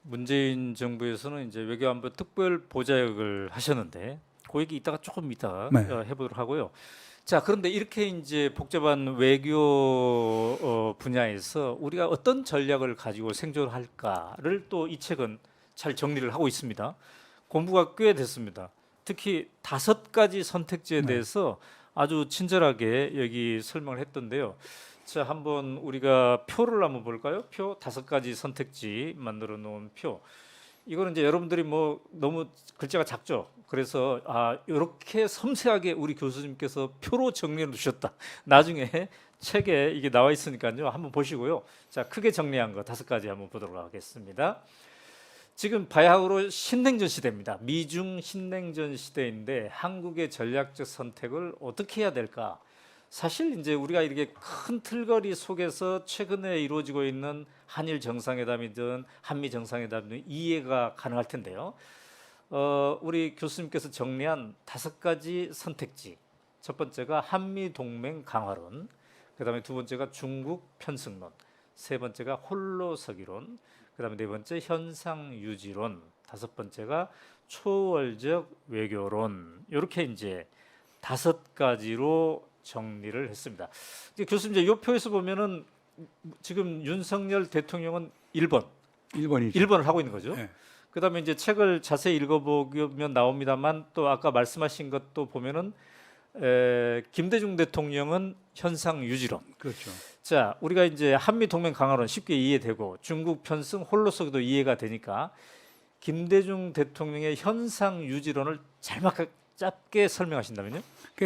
문재인 정부에서는 이제 외교안보 특별 보좌역을 하셨는데 그 얘기 조금 이따가 네. 해보도록 하고요. 자, 그런데 이렇게 이제 복잡한 외교 분야에서 우리가 어떤 전략을 가지고 생존할까를 또 이 책은 잘 정리를 하고 있습니다. 공부가 꽤 됐습니다. 특히 5가지 선택지에 네. 대해서 아주 친절하게 여기 설명을 했던데요. 자, 한번 우리가 표를 한번 볼까요? 표 5가지 선택지 만들어 놓은 표. 이거는 이제 여러분들이 뭐 너무 글자가 작죠. 그래서 이렇게 섬세하게 우리 교수님께서 표로 정리해 주셨다. 나중에 책에 이게 나와 있으니까요. 한번 보시고요. 자, 크게 정리한 거 5가지 한번 보도록 하겠습니다. 지금 바야흐로 신냉전 시대입니다. 미중 신냉전 시대인데 한국의 전략적 선택을 어떻게 해야 될까? 사실 이제 우리가 이렇게 큰 틀거리 속에서 최근에 이루어지고 있는 한일 정상회담이든 한미 정상회담이든 이해가 가능할 텐데요. 우리 교수님께서 정리한 5가지 선택지. 첫 번째가 한미 동맹 강화론, 그다음에 두 번째가 중국 편승론, 세 번째가 홀로서기론, 그다음에 네 번째 현상 유지론, 5번째가 초월적 외교론. 이렇게 이제 5가지로 정리를 했습니다. 교수님, 이제 이 표에서 보면은 지금 윤석열 대통령은 1번이죠. 1번을 하고 있는 거죠. 네. 그다음에 이제 책을 자세히 읽어보면 나옵니다만 또 아까 말씀하신 것도 보면은 김대중 대통령은 현상 유지론. 그렇죠. 자, 우리가 이제 한미 동맹 강화론 쉽게 이해되고 중국 편승 홀로서기도 이해가 되니까 김대중 대통령의 현상 유지론을 짧게 설명하신다면요?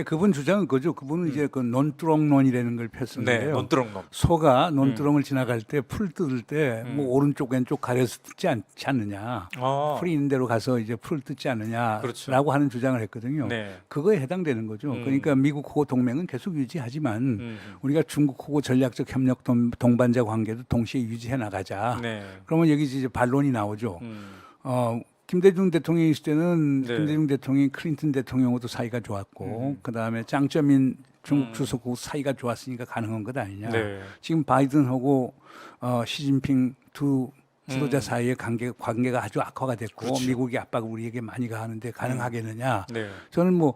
그분 주장은 그죠. 그분은 이제 그 논두렁론이라는 걸 폈었는데요. 네, 논두렁론. 소가 논두렁을 지나갈 때 풀 뜯을 때 뭐 오른쪽 왼쪽 가려서 뜯지 않지 않느냐. 풀이 있는 대로 가서 이제 풀 뜯지 않느냐라고 그렇죠. 하는 주장을 했거든요. 네. 그거에 해당되는 거죠. 그러니까 미국하고 동맹은 계속 유지하지만 우리가 중국하고 전략적 협력 동반자 관계도 동시에 유지해 나가자. 네. 그러면 여기 이제 반론이 나오죠. 김대중 대통령이 있을 때는 네. 김대중 대통령이 클린턴 대통령하고도 사이가 좋았고 그다음에 짱쩌민 중국 주석하고 사이가 좋았으니까 가능한 것 아니냐. 네. 지금 바이든하고 시진핑 두 지도자 사이의 관계가 아주 악화가 됐고 그렇죠. 미국의 압박을 우리에게 많이 가하는데 가능하겠느냐. 네. 저는 뭐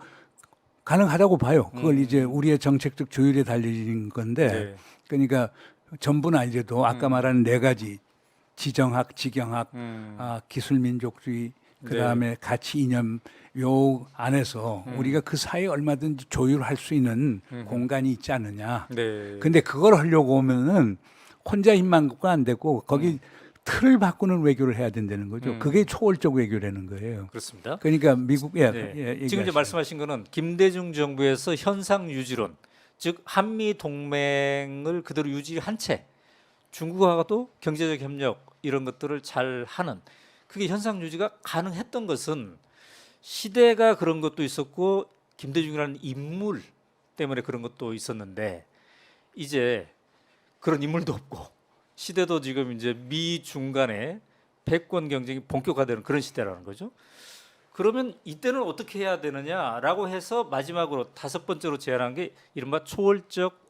가능하다고 봐요. 그걸 이제 우리의 정책적 조율에 달린 건데 네. 그러니까 전부는 아니래도 아까 말한 4가지 지정학, 직영학, 기술민족주의, 그다음에 가치 이념 요 안에서 우리가 그 사이에 얼마든지 조율할 수 있는 공간이 있지 않느냐. 네. 근데 그걸 하려고 하면은 혼자 힘만 갖고는 안 되고 거기 틀을 바꾸는 외교를 해야 된다는 거죠. 그게 초월적 외교라는 거예요. 그렇습니다. 그러니까 미국 네. 지금 이제 얘기하시죠. 말씀하신 거는 김대중 정부에서 현상 유지론, 즉 한미 동맹을 그대로 유지한 채 중국하고도 경제적 협력 이런 것들을 잘 하는, 그게 현상 유지가 가능했던 것은 시대가 그런 것도 있었고 김대중이라는 인물 때문에 그런 것도 있었는데 이제 그런 인물도 없고 시대도 지금 이제 미중 간의 패권 경쟁이 본격화되는 그런 시대라는 거죠. 그러면 이때는 어떻게 해야 되느냐라고 해서 마지막으로 5번째로 제안한 게 이른바 초월적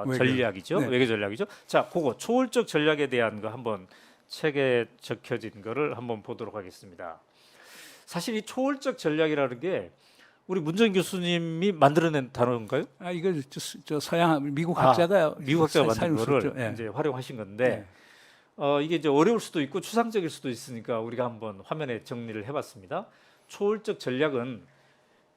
외교. 전략이죠. 네. 외교 전략이죠. 자, 그거 초월적 전략에 대한 거 한번 책에 적혀진 거를 한번 보도록 하겠습니다. 사실 이 초월적 전략이라는 게 우리 문정인 교수님이 만들어낸 단어인가요? 이거 저 서양 미국 학자가 미국 학자가 만든 사용했었죠. 거를 예. 이제 활용하신 건데 네. 이게 이제 어려울 수도 있고 추상적일 수도 있으니까 우리가 한번 화면에 정리를 해봤습니다. 초월적 전략은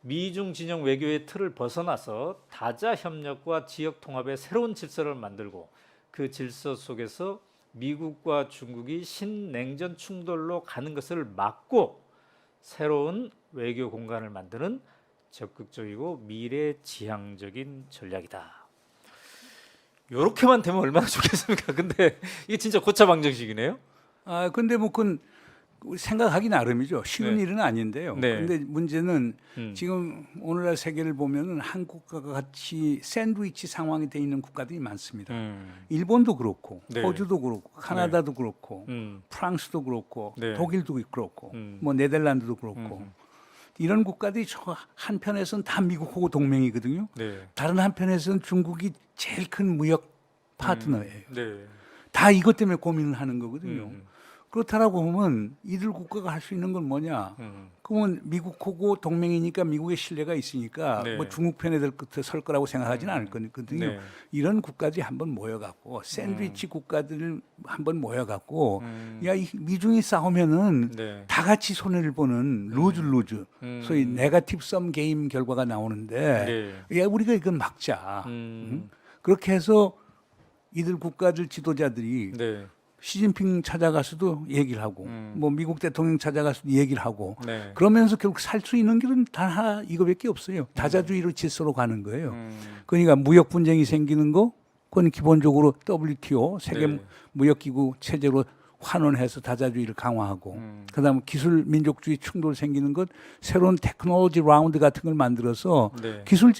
미중 진영 외교의 틀을 벗어나서 다자 협력과 지역 통합의 새로운 질서를 만들고 그 질서 속에서 미국과 중국이 신냉전 충돌로 가는 것을 막고 새로운 외교 공간을 만드는 적극적이고 미래지향적인 전략이다. 이렇게만 되면 얼마나 좋겠습니까? 근데 이게 진짜 고차방정식이네요. 근데 뭐 그건 생각하기 나름이죠. 쉬운 네. 일은 아닌데요. 네. 근데 문제는 지금 오늘날 세계를 보면은 한국과 같이 샌드위치 상황이 돼 있는 국가들이 많습니다. 일본도 그렇고, 네. 호주도 그렇고, 카나다도 그렇고, 프랑스도 그렇고, 네. 독일도 그렇고, 뭐 네덜란드도 그렇고. 이런 국가들이 저 한편에서는 다 미국하고 동맹이거든요. 네. 다른 한편에서는 중국이 제일 큰 무역 파트너예요. 네. 다 이것 때문에 고민을 하는 거거든요. 그렇다라고 보면 이들 국가가 할 수 있는 건 뭐냐? 그러면 미국하고 동맹이니까 미국의 신뢰가 있으니까 네. 뭐 중국 편에 설 거라고 생각하지는 않을 거거든요. 네. 이런 국가들이 한번 모여갖고 샌드위치 국가들 한번 모여갖고 야, 이 미중이 싸우면은 네. 다 같이 손해를 보는 루즈 소위 네거티브 썸 게임 결과가 나오는데 네. 야, 우리가 이건 막자. 그렇게 해서 이들 국가들 지도자들이 네. 시진핑 찾아가서도 얘기를 하고 뭐 미국 대통령 찾아가서도 얘기를 하고 네. 그러면서 결국 살 수 있는 길은 단 하나 이거밖에 없어요. 다자주의로 질서로 가는 거예요. 그러니까 무역 분쟁이 생기는 거 그건 기본적으로 WTO 세계 네. 무역기구 체제로 환원해서 다자주의를 강화하고 그다음에 기술 민족주의 충돌 생기는 것 새로운 테크놀로지 라운드 같은 걸 만들어서 네. 기술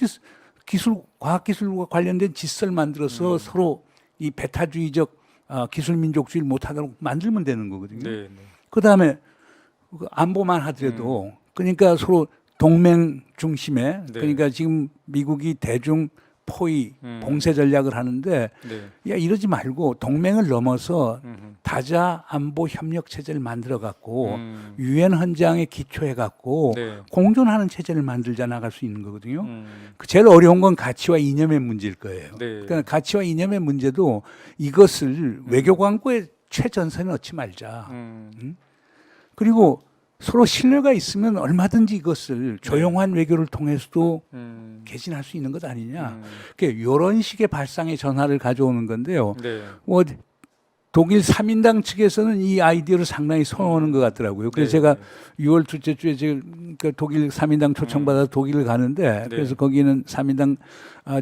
과학기술과 관련된 질서를 만들어서 서로 이 배타주의적 기술 민족주의를 못하도록 만들면 되는 거거든요. 네. 네. 그다음에 안보만 하더라도 그러니까 서로 동맹 중심에 네. 그러니까 지금 미국이 대중 포위 봉쇄 전략을 하는데 네. 야 이러지 말고 동맹을 넘어서 다자 안보 협력 체제를 만들어 갖고 유엔 헌장에 기초해 갖고 네. 공존하는 체제를 만들자 나갈 수 있는 거거든요. 그 제일 어려운 건 가치와 이념의 문제일 거예요. 네. 그러니까 가치와 이념의 문제도 이것을 외교 광고에 최전선에 넣지 말자. 그리고 서로 신뢰가 있으면 얼마든지 이것을 조용한 외교를 통해서도 개진할 수 있는 것 아니냐. 그러니까 이런 식의 발상의 전환을 가져오는 건데요. 네. 뭐 독일 3인당 측에서는 이 아이디어를 상당히 선호하는 것 같더라고요. 그래서 네. 제가 6월 둘째 주에 그 독일 3인당 초청받아서 독일을 가는데 네. 그래서 거기는 3인당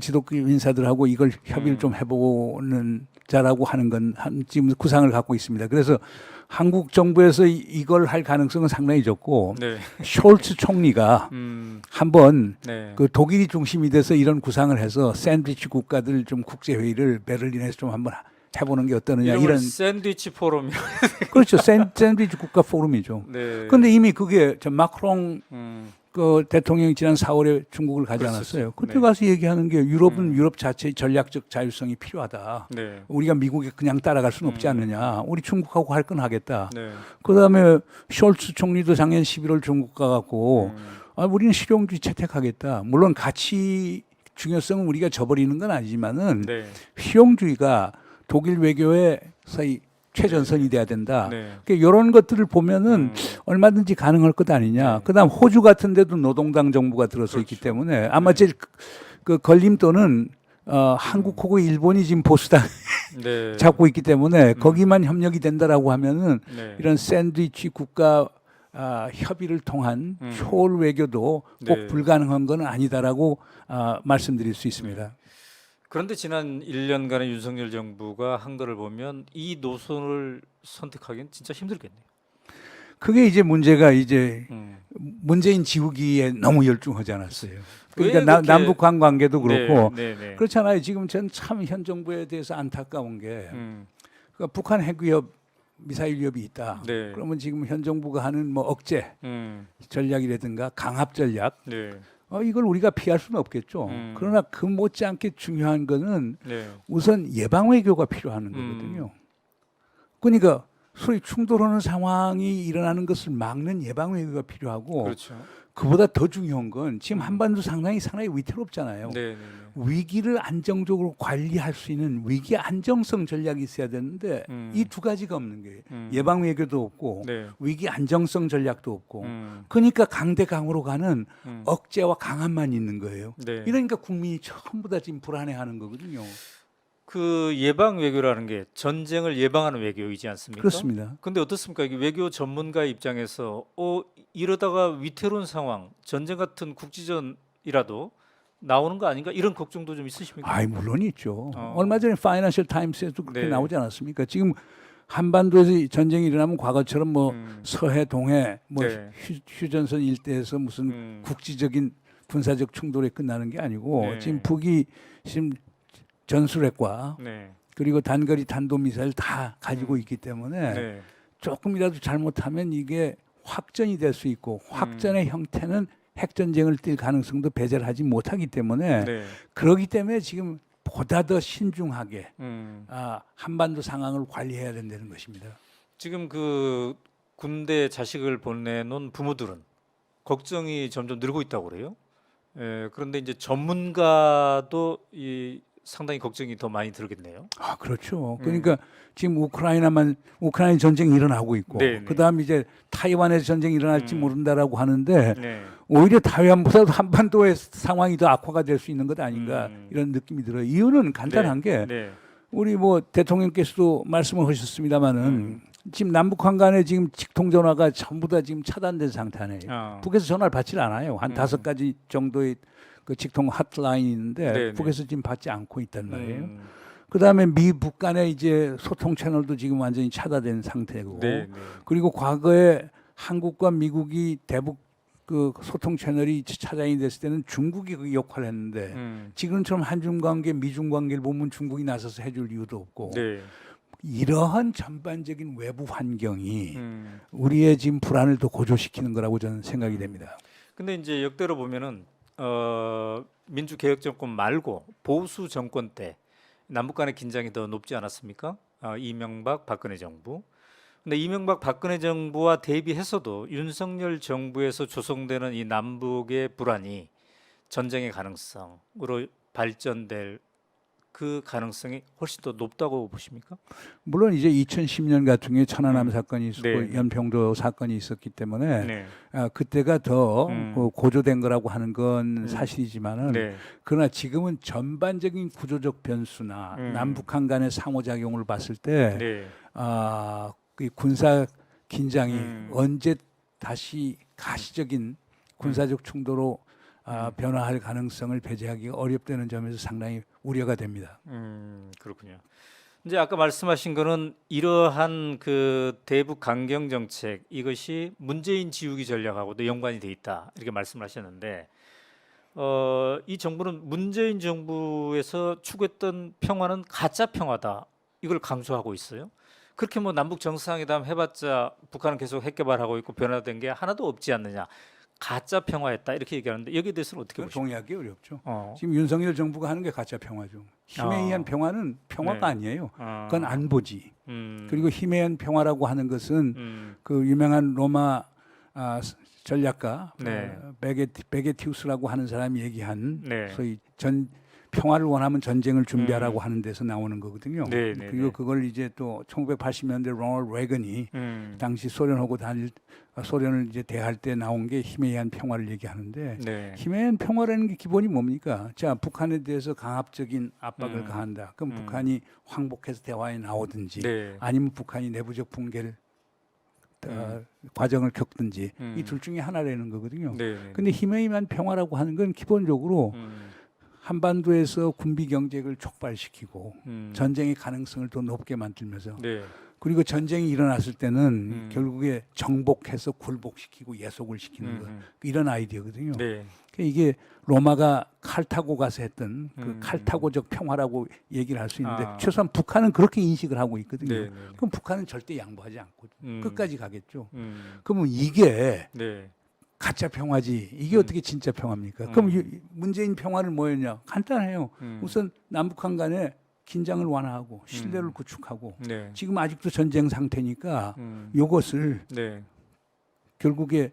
지도급 인사들하고 이걸 협의를 좀 해보는 자라고 하는 건 지금 구상을 갖고 있습니다. 그래서 한국 정부에서 이걸 할 가능성은 상당히 적고 네. 숄츠 총리가 한번 네. 그 독일이 중심이 돼서 이런 구상을 해서 샌드위치 국가들 좀 국제회의를 베를린에서 좀 한번 해보는 게 어떠느냐 이런 이런 샌드위치 포럼. 그렇죠. 샌드위치 국가 포럼이죠. 네. 그런데 이미 그게 저 마크롱 음. 그 대통령이 지난 4월에 중국을 가지 않았어요. 그때 네. 가서 얘기하는 게 유럽은 유럽 자체의 전략적 자율성이 필요하다. 네. 우리가 미국에 그냥 따라갈 수는 없지 않느냐. 우리 중국하고 할 건 하겠다. 네. 그다음에 숄츠 총리도 작년 11월 중국 가갖고 우리는 실용주의 채택하겠다. 물론 가치 중요성은 우리가 저버리는 건 아니지만은 네. 실용주의가 독일 외교의 사이 최전선이 돼야 된다. 네. 그러니까 이런 것들을 보면은 얼마든지 가능할 것 아니냐. 그다음 호주 같은 데도 노동당 정부가 들어서 있기 때문에 아마 제일 그 걸림돌은 한국하고 일본이 지금 보수당 네. 잡고 있기 때문에 거기만 협력이 된다라고 하면은 네. 이런 샌드위치 국가 협의를 통한 초월 외교도 꼭 네. 불가능한 건 아니다라고 말씀드릴 수 있습니다. 그런데 지난 1년간의 윤석열 정부가 한 거를 보면 이 노선을 선택하기는 진짜 힘들겠네요. 그게 이제 문제가 이제 음. 문재인 지우기에 너무 열중하지 않았어요. 왜 그러니까 그렇게- 남북한 관계도 그렇고 네, 네, 네. 그렇잖아요. 지금 전 참 현 정부에 대해서 안타까운 게 그러니까 북한 핵 위협, 미사일 위협이 있다. 네. 그러면 지금 현 정부가 하는 뭐 억제 전략이라든가 강압 전략 네. 이걸 우리가 피할 수는 없겠죠. 그러나 그 못지않게 중요한 거는 네. 우선 예방 외교가 필요한 거거든요. 그러니까 소위 충돌하는 상황이 일어나는 것을 막는 예방 외교가 필요하고 그렇죠. 그보다 더 중요한 건 지금 한반도 상당히 위태롭잖아요. 네, 네, 네. 위기를 안정적으로 관리할 수 있는 위기 안정성 전략이 있어야 되는데 이 두 가지가 없는 거예요. 예방 외교도 없고 네. 위기 안정성 전략도 없고 그러니까 강대강으로 가는 억제와 강압만 있는 거예요. 네. 이러니까 국민이 전부 다 지금 불안해하는 거거든요. 그 예방 외교라는 게 전쟁을 예방하는 외교이지 않습니까? 그렇습니다. 근데 어떻습니까? 이게 외교 전문가의 입장에서 이러다가 위태로운 상황, 전쟁 같은 국지전이라도 나오는 거 아닌가 이런 걱정도 좀 있으십니까? 물론 있죠. 얼마 전에 파이낸셜 타임스에도 그렇게 네. 나오지 않았습니까? 지금 한반도에서 전쟁이 일어나면 과거처럼 뭐 서해, 동해, 뭐 네. 휴전선 일대에서 무슨 국지적인 군사적 충돌이 끝나는 게 아니고 네. 지금 북이 지금 전술핵과 네. 그리고 단거리 탄도미사일 다 가지고 있기 때문에 네. 조금이라도 잘못하면 이게 확전이 될 수 있고 확전의 형태는 핵전쟁을 뛸 가능성도 배제를 하지 못하기 때문에 네. 그러기 때문에 지금 보다 더 신중하게 음. 한반도 상황을 관리해야 된다는 것입니다. 지금 그 군대 자식을 보내놓은 부모들은 걱정이 점점 늘고 있다고 그래요. 그런데 이제 전문가도 이 상당히 걱정이 더 많이 들겠네요. 아, 그렇죠. 그러니까 지금 우크라이나 전쟁이 일어나고 있고, 네, 네. 그다음 이제 타이완에서 전쟁이 일어날지 모른다라고 하는데 네. 오히려 타이완보다도 한반도의 상황이 더 악화가 될 수 있는 것 아닌가 이런 느낌이 들어요. 이유는 간단한 게 네. 우리 뭐 대통령께서도 말씀을 하셨습니다마는 지금 남북한 간에 지금 직통 전화가 전부 다 지금 차단된 상태 아니에요. 북에서 전화를 받질 않아요. 한 5가지 정도의 그 직통 핫라인이 있는데 네, 네. 북에서 지금 받지 않고 있단 말이에요. 그다음에 미북 간의 이제 소통 채널도 지금 완전히 차단된 상태고, 네, 네. 그리고 과거에 한국과 미국이 대북 그 소통 채널이 차단이 됐을 때는 중국이 그 역할을 했는데 지금처럼 한중 관계, 미중 관계를 보면 중국이 나서서 해줄 이유도 없고, 네. 이러한 전반적인 외부 환경이 우리의 지금 불안을 더 고조시키는 거라고 저는 생각이 됩니다. 근데 이제 역대로 보면은 민주개혁 정권 말고 보수 정권 때 남북 간의 긴장이 더 높지 않았습니까? 이명박 박근혜 정부. 근데 이명박 박근혜 정부와 대비해서도 윤석열 정부에서 조성되는 이 남북의 불안이 전쟁의 가능성으로 발전될 그 가능성이 훨씬 더 높다고 보십니까? 물론 이제 2010년 같은 경우에 천안함 사건이 있었고 네. 연평도 사건이 있었기 때문에 네. 그때가 더 고조된 거라고 하는 건 사실이지만은 네. 그러나 지금은 전반적인 구조적 변수나 남북한 간의 상호작용을 봤을 때 네. 그 군사 긴장이 언제 다시 가시적인 군사적 충돌로 변화할 가능성을 배제하기가 어렵다는 점에서 상당히 우려가 됩니다. 그렇군요. 이제 아까 말씀하신 거는 이러한 그 대북 강경 정책 이것이 문재인 지우기 전략하고도 연관이 돼 있다 이렇게 말씀하셨는데 이 정부는 문재인 정부에서 추구했던 평화는 가짜 평화다 이걸 강조하고 있어요. 그렇게 뭐 남북 정상회담 해봤자 북한은 계속 핵 개발하고 있고 변화된 게 하나도 없지 않느냐. 가짜 평화였다 이렇게 얘기하는데 여기에 대해서는 어떻게 보십니까? 동의하기 어렵죠. 지금 윤석열 정부가 하는 게 가짜 평화죠. 힘에 의한 평화는 평화가 네. 아니에요. 그건 안보지. 그리고 힘에 의한 평화라고 하는 것은 음. 그 유명한 로마 전략가 네. 베게티우스라고 하는 사람이 얘기한 네. 소위 평화를 원하면 전쟁을 준비하라고 하는 데서 나오는 거거든요. 네, 네, 그리고 네. 그걸 이제 또 1980년대 로널드 레건이 음. 당시 소련을 이제 대할 때 나온 게 힘에 의한 평화를 얘기하는데 네. 힘에 의한 평화라는 게 기본이 뭡니까? 자, 북한에 대해서 강압적인 압박을 가한다. 그럼 북한이 황복해서 대화에 나오든지 네. 아니면 북한이 내부적 붕괴를 과정을 겪든지 이 둘 중에 하나라는 거거든요. 네. 네. 근데 힘에 의한 평화라고 하는 건 기본적으로 한반도에서 군비 경쟁을 촉발시키고 전쟁의 가능성을 더 높게 만들면서 네. 그리고 전쟁이 일어났을 때는 결국에 정복해서 굴복시키고 예속을 시키는 것 이런 아이디어거든요. 네. 그러니까 이게 로마가 칼타고 가서 했던 그 칼타고적 평화라고 얘기를 할 수 있는데 최소한 북한은 그렇게 인식을 하고 있거든요. 네, 네, 네. 그럼 북한은 절대 양보하지 않고 끝까지 가겠죠. 음. 그러면 이게 네. 가짜 평화지. 이게 어떻게 진짜 평화입니까? 그럼 문재인 평화는 뭐였냐? 간단해요. 우선 남북한 간에 긴장을 완화하고 신뢰를 구축하고 네. 지금 아직도 전쟁 상태니까 이것을 네. 결국에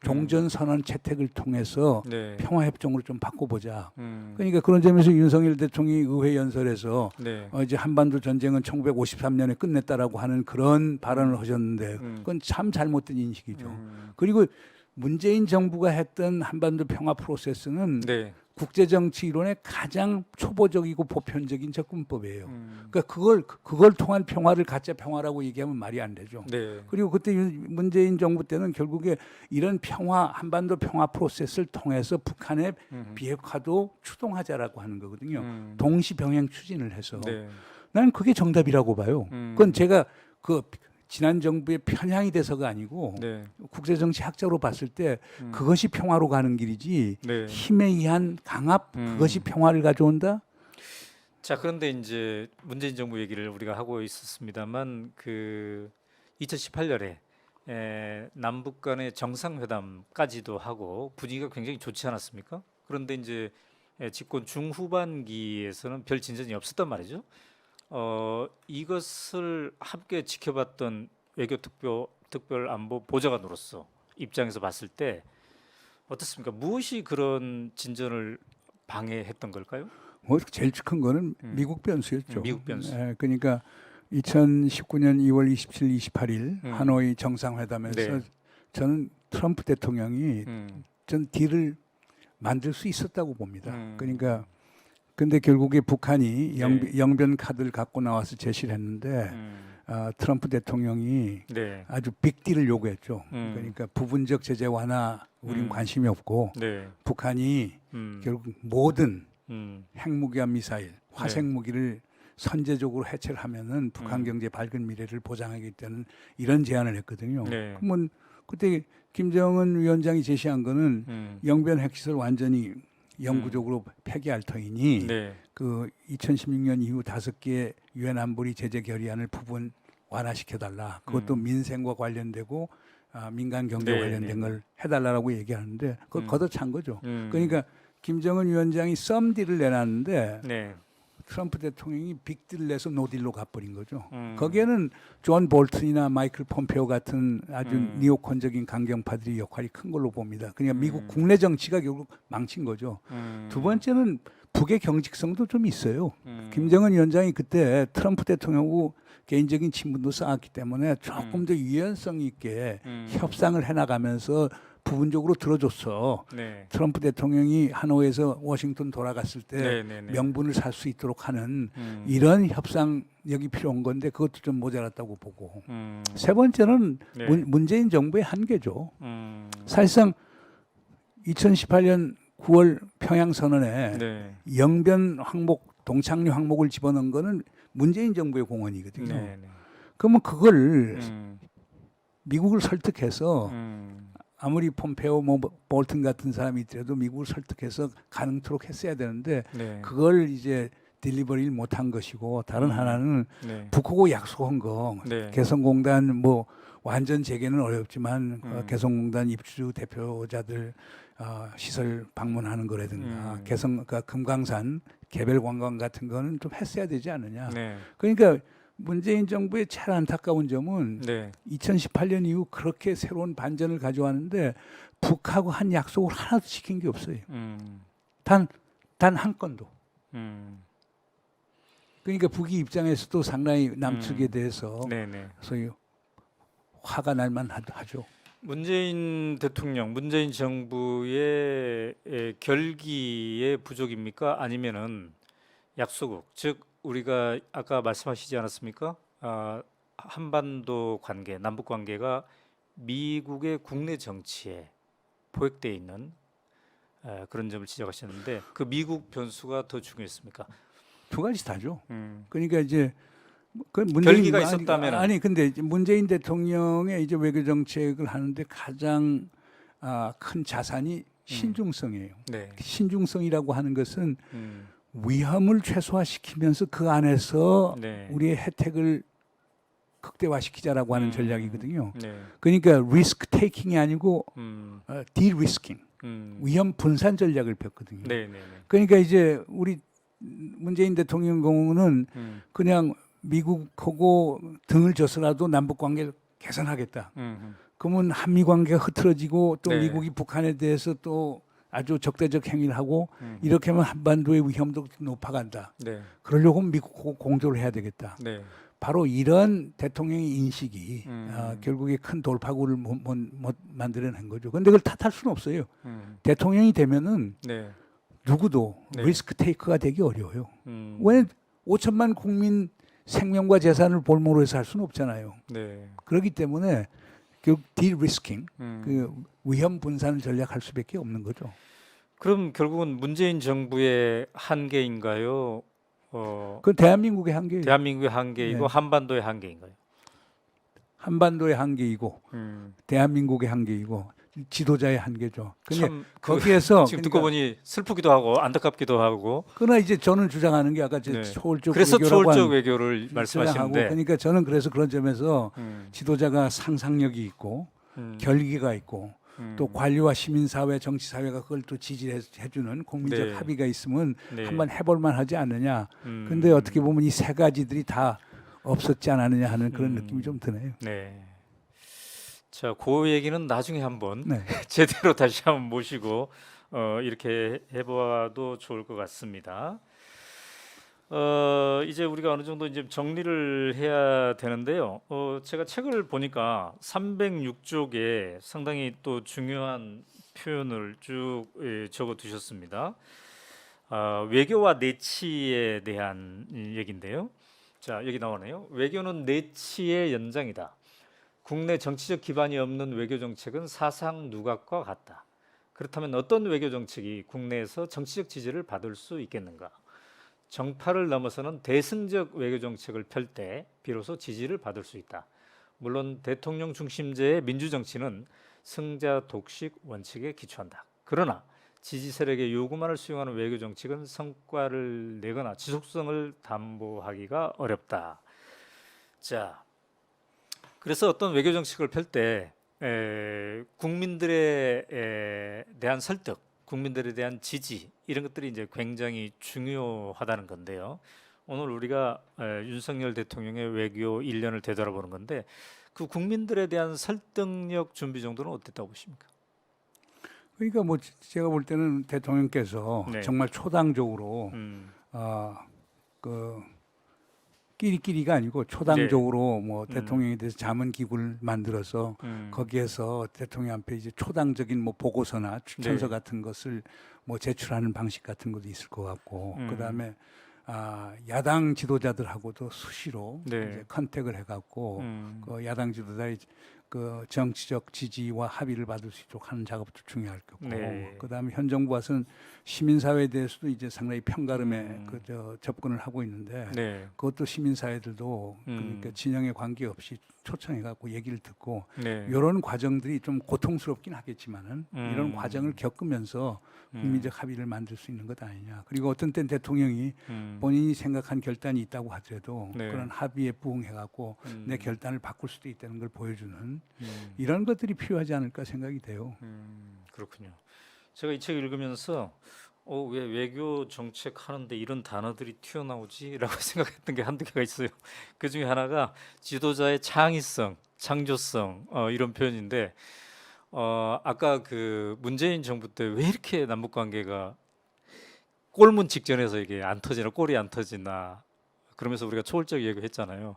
종전선언 채택을 통해서 네. 평화협정으로 좀 바꿔보자. 그러니까 그런 점에서 윤석열 대통령이 의회 연설에서 네. 이제 한반도 전쟁은 1953년에 끝냈다라고 하는 그런 발언을 하셨는데 그건 참 잘못된 인식이죠. 그리고 문재인 정부가 했던 한반도 평화 프로세스는 네. 국제정치 이론의 가장 초보적이고 보편적인 접근법이에요. 그러니까 그걸 통한 평화를 가짜 평화라고 얘기하면 말이 안 되죠. 네. 그리고 그때 문재인 정부 때는 결국에 이런 한반도 평화 프로세스를 통해서 북한의 비핵화도 추동하자라고 하는 거거든요. 동시 병행 추진을 해서 네. 나는 그게 정답이라고 봐요. 그건 제가 지난 정부의 편향이 돼서가 아니고 네. 국제정치 학자로 봤을 때 그것이 평화로 가는 길이지 네. 힘에 의한 강압 그것이 평화를 가져온다? 자, 그런데 이제 문재인 정부 얘기를 우리가 하고 있었습니다만 그 2018년에 남북 간의 정상회담까지도 하고 분위기가 굉장히 좋지 않았습니까? 그런데 이제 집권 중후반기에서는 별 진전이 없었단 말이죠. 이것을 함께 지켜봤던 외교특별안보 보좌관으로서 입장에서 봤을 때 어떻습니까? 무엇이 그런 진전을 방해했던 걸까요? 뭐 제일 큰 거는 미국 변수였죠. 미국 변수. 예, 그러니까 2019년 2월 27일, 28일 하노이 정상회담에서 네. 저는 트럼프 대통령이 전 딜을 만들 수 있었다고 봅니다. 그러니까 근데 결국에 북한이 영변 카드를 갖고 나와서 제시를 했는데 트럼프 대통령이 네. 아주 빅딜을 요구했죠. 그러니까 부분적 제재 완화 우린 관심이 없고 네. 북한이 음. 결국 모든 음. 핵무기와 미사일, 화생 무기를 선제적으로 해체를 하면은 북한 경제 밝은 미래를 보장하겠다는 이런 제안을 했거든요. 네. 그러면 그때 김정은 위원장이 제시한 거는 영변 핵시설 완전히 영구적으로 폐기할 터이니 네. 그 2016년 이후 5개의 유엔 안보리 제재 결의안을 부분 완화시켜달라. 그것도 민생과 관련되고 민간 경제 네, 관련된 네. 걸 해달라고 얘기하는데 그걸 걷어찬 거죠. 음. 그러니까 김정은 위원장이 썸딜을 내놨는데 네. 트럼프 대통령이 빅딜을 내서 노딜로 가버린 거죠. 거기에는 존 볼튼이나 마이클 폼페오 같은 아주 니오콘적인 강경파들이 역할이 큰 걸로 봅니다. 그러니까 미국 국내 정치가 결국 망친 거죠. 두 번째는 북의 경직성도 좀 있어요. 김정은 위원장이 그때 트럼프 대통령하고 개인적인 친분도 쌓았기 때문에 조금 더 유연성 있게 협상을 해나가면서 부분적으로 들어줬어. 네. 트럼프 대통령이 하노이에서 워싱턴 돌아갔을 때 네. 명분을 살 수 있도록 하는 이런 협상력이 필요한 건데 그것도 좀 모자랐다고 보고. 세 번째는 네. 문재인 정부의 한계죠. 음. 사실상 2018년 9월 평양 선언에 네. 영변 항목, 동창리 항목을 집어넣은 거는 문재인 정부의 공헌이거든요. 네. 네. 그러면 그걸 음. 미국을 설득해서 음. 아무리 폼페오, 뭐 볼튼 같은 사람이 있더라도 미국을 설득해서 가능토록 했어야 되는데 네. 그걸 이제 딜리버리를 못한 것이고 다른 하나는 네. 북하고 약속한 거 네. 개성공단 뭐 완전 재개는 어렵지만 개성공단 입주 대표자들 시설 방문하는 거라든가 그러니까 금강산 개별 관광 같은 거는 좀 했어야 되지 않느냐. 네. 그러니까 문재인 정부의 제일 안타까운 점은 네. 2018년 이후 그렇게 새로운 반전을 가져왔는데 북하고 한 약속을 하나도 지킨 게 없어요. 단 한 건도. 그러니까 북이 입장에서도 상당히 남측에 대해서 네네. 소위 화가 날 만하죠. 문재인 대통령, 문재인 정부의 결기의 부족입니까? 아니면은 약소국, 즉 우리가 아까 말씀하시지 않았습니까? 한반도 관계, 남북 관계가 미국의 국내 정치에 포획되어 있는 그런 점을 지적하셨는데 그 미국 변수가 더 중요했습니까? 두 가지 다죠. 그러니까 이제 그 결기가 있었다면은. 아니 근데 이제 문재인 대통령의 이제 외교 정책을 하는데 가장 큰 자산이 신중성이에요. 네. 신중성이라고 하는 것은 위험을 최소화시키면서 그 안에서 네. 우리의 혜택을 극대화시키자라고 하는 전략이거든요. 네. 그러니까 리스크 테이킹이 아니고 디리스킹, 위험 분산 전략을 폈거든요. 네. 네. 그러니까 이제 우리 문재인 대통령 경우는 그냥 미국하고 등을 져서라도 남북 관계를 개선하겠다. 그러면 한미 관계가 흐트러지고 또 네. 미국이 북한에 대해서 또 아주 적대적 행위를 하고 이렇게 하면 한반도의 위험도 높아간다. 네. 그러려고 하면 미국하고 공조를 해야 되겠다. 네. 바로 이런 대통령의 인식이 결국에 큰 돌파구를 못 만들어낸 거죠. 그런데 그걸 탓할 수는 없어요. 대통령이 되면은 네. 누구도 네. 리스크 테이크가 되기 어려워요. 왜 5천만 국민 생명과 재산을 볼모로 해서 할 수는 없잖아요. 네. 그렇기 때문에 결국 디리스킹, 그 위험 분산을 전략할 수밖에 없는 거죠. 그럼 결국은 문재인 정부의 한계인가요? 그 대한민국의 한계, 대한민국의 한계이고 네. 한반도의 한계인가요? 한반도의 한계이고 대한민국의 한계이고 지도자의 한계죠. 근데 참 거기에서 지금 듣고 보니 슬프기도 하고 안타깝기도 하고. 그러나 이제 저는 주장하는 게 아까 네. 초월적 그래서 외교라고 초월적 한 외교를 주장하고 말씀하시는데. 그러니까 저는 그래서 그런 점에서 음, 지도자가 상상력이 있고 음, 결기가 있고 또 관료와 시민사회, 정치사회가 그걸 또 지지해주는 국민적 네. 합의가 있으면 네. 한번 해볼만 하지 않느냐. 근데 어떻게 보면 이 세 가지들이 다 없었지 않았느냐 하는 그런 느낌이 좀 드네요. 네. 자, 그 얘기는 나중에 한번 네. 제대로 다시 한번 모시고 이렇게 해봐도 좋을 것 같습니다. 이제 우리가 어느 정도 이제 정리를 해야 되는데요. 제가 책을 보니까 306쪽에 상당히 또 중요한 표현을 쭉 적어 두셨습니다. 외교와 내치에 대한 얘기인데요. 자, 여기 나오네요. 외교는 내치의 연장이다. 국내 정치적 기반이 없는 외교 정책은 사상 누각과 같다. 그렇다면 어떤 외교 정책이 국내에서 정치적 지지를 받을 수 있겠는가? 정파를 넘어서는 대승적 외교 정책을 펼 때 비로소 지지를 받을 수 있다. 물론 대통령 중심제의 민주 정치는 승자 독식 원칙에 기초한다. 그러나 지지 세력의 요구만을 수용하는 외교 정책은 성과를 내거나 지속성을 담보하기가 어렵다. 자, 그래서 어떤 외교 정책을 펼 때 국민들에 대한 설득, 국민들에 대한 지지 이런 것들이 이제 굉장히 중요하다는 건데요. 오늘 우리가 윤석열 대통령의 외교 1년을 되돌아보는 건데 그 국민들에 대한 설득력 준비 정도는 어땠다고 보십니까? 그러니까 뭐 제가 볼 때는 대통령께서 네. 정말 초당적으로 그 끼리끼리가 아니고 초당적으로 뭐 대통령에 대해서 자문기구를 만들어서 거기에서 대통령 앞에 이제 초당적인 뭐 보고서나 추천서 네. 같은 것을 뭐 제출하는 방식 같은 것도 있을 것 같고 그다음에 야당 지도자들하고도 수시로 네. 이제 컨택을 해갖고 그 야당 지도자의 그 정치적 지지와 합의를 받을 수 있도록 하는 작업도 중요할 거고 네. 그다음에 현 정부 와서는 시민사회에 대해서도 이제 상당히 편가름에 접근을 하고 있는데 네. 그것도 시민사회들도 그러니까 진영에 관계없이 초청해갖고 얘기를 듣고 네. 이런 과정들이 좀 고통스럽긴 하겠지만은 이런 과정을 겪으면서 국민적 합의를 만들 수 있는 것 아니냐. 그리고 어떤 땐 대통령이 본인이 생각한 결단이 있다고 하더라도 네. 그런 합의에 부응해갖고 내 결단을 바꿀 수도 있다는 걸 보여주는 이런 것들이 필요하지 않을까 생각이 돼요. 그렇군요. 제가 이 책 읽으면서 왜 외교 정책 하는데 이런 단어들이 튀어나오지라고 생각했던 게 한두 개가 있어요. 그 중에 하나가 지도자의 창의성, 창조성 이런 표현인데 아까 그 문재인 정부 때 왜 이렇게 남북 관계가 꼴문 직전에서 이게 안 터지나 꼴이 안 터지나 그러면서 우리가 초월적 얘기했잖아요.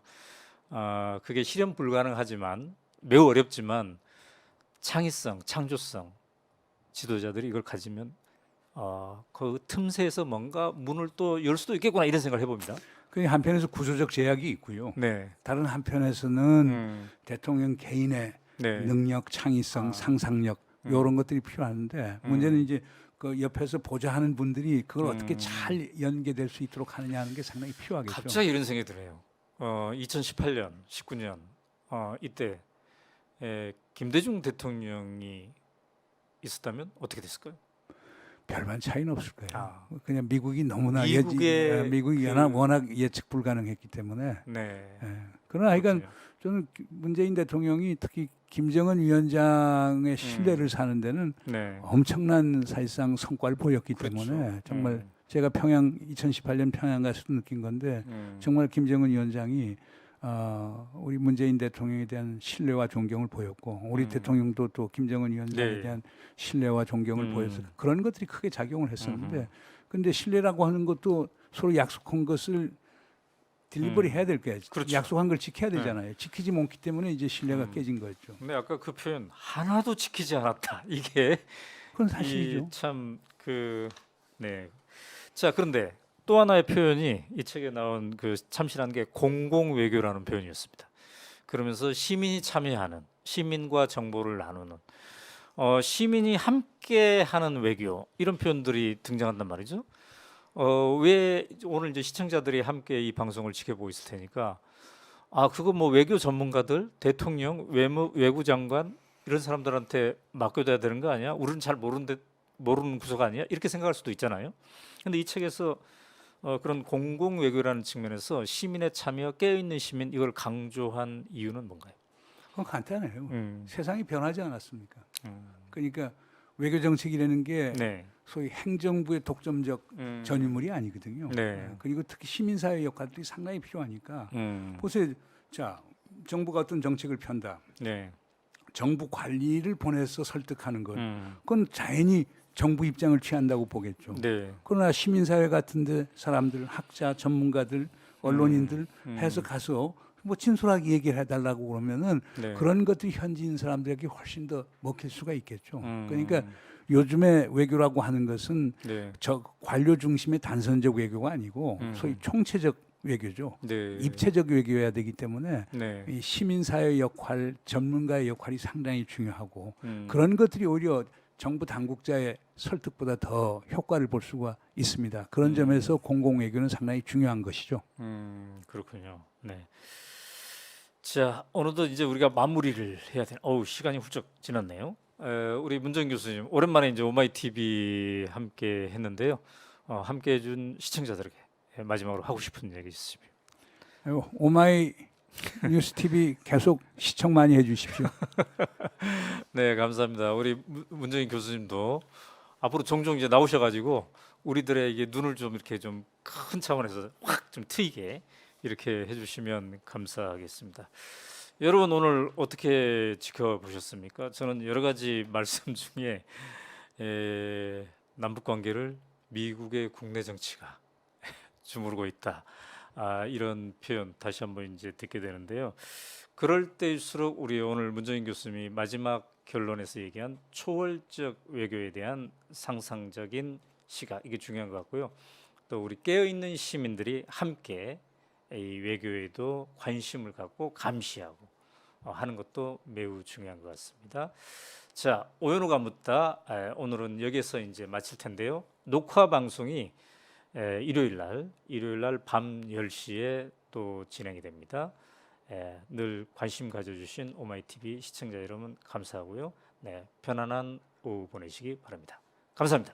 그게 실현 불가능하지만 매우 어렵지만 창의성, 창조성 지도자들이 이걸 가지면 그 틈새에서 뭔가 문을 또 열 수도 있겠구나 이런 생각을 해봅니다. 그 한편에서 구조적 제약이 있고요. 네. 다른 한편에서는 대통령 개인의 네. 능력, 창의성, 상상력 이런 것들이 필요한데 문제는 이제 그 옆에서 보좌하는 분들이 그걸 어떻게 잘 연계될 수 있도록 하느냐 하는 게 상당히 필요하겠죠. 갑자기 이런 생각이 드네요. 2018년, 19년 이때 김대중 대통령이 있었다면 어떻게 됐을까요? 별반 차이는 없을 거예요. 그냥 미국이 너무나 미국의 미국이 워낙 예측 불가능했기 때문에. 네. 그러나 하여간 그렇군요. 저는 문재인 대통령이 특히 김정은 위원장의 신뢰를 사는 데는 네. 엄청난 사실상 성과를 보였기 그렇죠. 때문에 정말 제가 2018년 평양 가서 느낀 건데 정말 김정은 위원장이 우리 문재인 대통령에 대한 신뢰와 존경을 보였고 우리 대통령도 또 김정은 위원장에 네. 대한 신뢰와 존경을 보여서 그런 것들이 크게 작용을 했었는데 근데 신뢰라고 하는 것도 서로 약속한 것을 딜리버리 해야 될 거예요. 그렇죠. 약속한 걸 지켜야 되잖아요. 지키지 못기 때문에 이제 신뢰가 깨진 거죠. 근데 아까 그 표현 하나도 지키지 않았다. 이게 그건 사실이죠. 네. 자, 그런데 또 하나의 표현이 이 책에 나온 그 참신한 게 공공 외교라는 표현이었습니다. 그러면서 시민이 참여하는 시민과 정보를 나누는 시민이 함께하는 외교 이런 표현들이 등장한단 말이죠. 왜 오늘 이제 시청자들이 함께 이 방송을 지켜보고 있을 테니까 그거 뭐 외교 전문가들, 대통령, 외무장관 이런 사람들한테 맡겨둬야 되는 거 아니야? 우리는 잘 모르는 구석 아니야? 이렇게 생각할 수도 있잖아요. 근데 이 책에서 그런 공공 외교라는 측면에서 시민의 참여, 깨어있는 시민 이걸 강조한 이유는 뭔가요? 그건 간단해요. 세상이 변하지 않았습니까? 그러니까 외교 정책이라는 게 네. 소위 행정부의 독점적 전유물이 아니거든요. 네. 그리고 특히 시민사회 역할들이 상당히 필요하니까 음. 보세요. 자, 정부가 어떤 정책을 편다. 네. 정부 관리를 보내서 설득하는 것. 음. 그건 자연히 정부 입장을 취한다고 보겠죠. 네. 그러나 시민사회 같은데 사람들, 학자, 전문가들, 언론인들 해서 가서 뭐 진솔하게 얘기를 해달라고 그러면은 네. 그런 것들이 현지인 사람들에게 훨씬 더 먹힐 수가 있겠죠. 음. 그러니까 요즘에 외교라고 하는 것은 네. 저 관료 중심의 단선적 외교가 아니고 소위 총체적 외교죠. 네. 입체적 외교여야 되기 때문에 네. 이 시민사회 역할, 전문가의 역할이 상당히 중요하고 음. 그런 것들이 오히려 정부 당국자의 설득보다 더 효과를 볼 수가 있습니다. 그런 점에서 공공외교는 상당히 중요한 것이죠. 그렇군요. 네. 자, 어느덧 이제 우리가 마무리를 해야 되는. 어우, 시간이 훌쩍 지났네요. 우리 문정 교수님 오랜만에 이제 오마이 TV 함께 했는데요. 함께 해준 시청자들에게 마지막으로 하고 싶은 얘기 있으시면. 오마이 뉴스 TV 계속 시청 많이 해주십시오. 네, 감사합니다. 우리 문정인 교수님도 앞으로 종종 이제 나오셔가지고 우리들에게 눈을 좀 이렇게 좀 큰 차원에서 확 좀 트이게 이렇게 해주시면 감사하겠습니다. 여러분 오늘 어떻게 지켜보셨습니까? 저는 여러 가지 말씀 중에 남북 관계를 미국의 국내 정치가 주무르고 있다. 이런 표현 다시 한번 이제 듣게 되는데요. 그럴 때일수록 우리 오늘 문정인 교수님이 마지막 결론에서 얘기한 초월적 외교에 대한 상상적인 시각 이게 중요한 것 같고요. 또 우리 깨어 있는 시민들이 함께 이 외교에도 관심을 갖고 감시하고 하는 것도 매우 중요한 것 같습니다. 자, 오연우가 묻다 오늘은 여기서 이제 마칠 텐데요. 녹화 방송이 일요일 날 밤 10시에 또 진행이 됩니다. 늘 관심 가져주신 오마이 TV 시청자 여러분 감사하고요. 네, 편안한 오후 보내시기 바랍니다. 감사합니다.